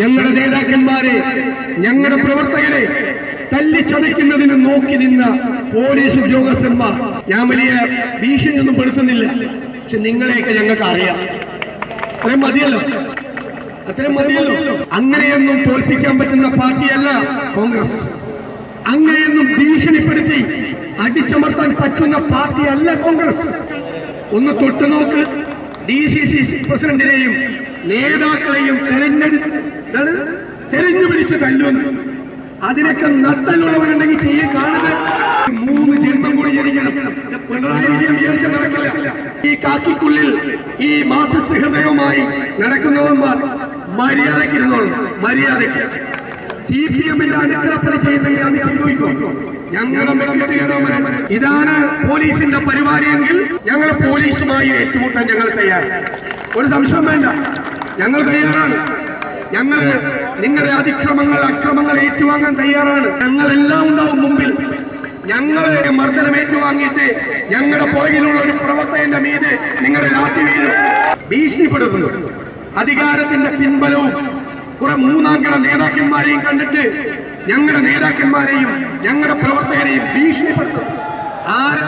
ഞങ്ങളുടെ നേതാക്കന്മാരെ, ഞങ്ങളുടെ പ്രവർത്തകരെ തല്ലിച്ചതയ്ക്കുന്നതിന് നോക്കി നിന്ന പോലീസ് ഉദ്യോഗസ്ഥന്മാർ, ഞാൻ വലിയ ഭീഷണിയൊന്നും പെടുത്തുന്നില്ല, പക്ഷെ നിങ്ങളെയൊക്കെ ഞങ്ങൾക്ക് അറിയാം. അത്രയും മതിയല്ലോ, അത്രയും മതിയല്ലോ. അങ്ങനെയൊന്നും തോൽപ്പിക്കാൻ പറ്റുന്ന പാർട്ടിയല്ല കോൺഗ്രസ്. അങ്ങനെയൊന്നും ഭീഷണിപ്പെടുത്തി അടിച്ചമർത്താൻ പറ്റുന്ന പാർട്ടിയല്ല കോൺഗ്രസ്. ഒന്ന് തൊട്ടുനോക്ക്, DCC പ്രസിഡന്റിനെയും നേതാക്കളെയും തെരഞ്ഞുപിടിച്ച് തല്ലുന്നു. അതിനൊക്കെ നട്ടലുള്ളവരുണ്ടെങ്കിൽ ചെയ്യും. കാണുന്നത് 3 ജന്മം കൂടി ജനിക്കണം. പിണറായി വിജയൻ വിചാരിച്ച നടക്കില്ല. ഈ കാക്കിക്കുള്ളിൽ ഈ മാസസ് ഹൃദയവുമായി നടക്കുന്നവന്മാർ മര്യാദക്കിരുന്നോളും. മര്യാദയ്ക്ക് CPM-ന്റെ അനുഗ്രഹപ്പണി ചെയ്യുന്നെങ്കിൽ അത് ചോദിക്കും. ഇതാണ് പോലീസിന്റെ പരിപാടിയെങ്കിൽ ഞങ്ങൾ പോലീസുമായി ഏറ്റുമുട്ടാൻ ഞങ്ങൾ തയ്യാറാണ്. ഒരു സംശയം വേണ്ട, ഞങ്ങൾ തയ്യാറാണ്. ഞങ്ങൾ നിങ്ങളുടെ അക്രമങ്ങൾ ഏറ്റുവാങ്ങാൻ തയ്യാറാണ്. ഞങ്ങളെല്ലാം ഉണ്ടാവും മുമ്പിൽ. ഞങ്ങളെ മർദ്ദനം ഏറ്റുവാങ്ങിയിട്ട് ഞങ്ങളുടെ പുറകിലുള്ള ഒരു പ്രവർത്തകന്റെ മീതെ നിങ്ങളുടെ ലാത്തി വീട് ഭീഷണിപ്പെടുത്തുന്നു. അധികാരത്തിന്റെ പിൻബലവും കുറെ മൂന്നാംകിട നേതാക്കന്മാരെയും കണ്ടിട്ട് ഞങ്ങളുടെ നേതാക്കന്മാരെയും ഞങ്ങളുടെ പ്രവർത്തകരെയും ഭീഷണിപ്പെടുത്തുന്നു. ആരാ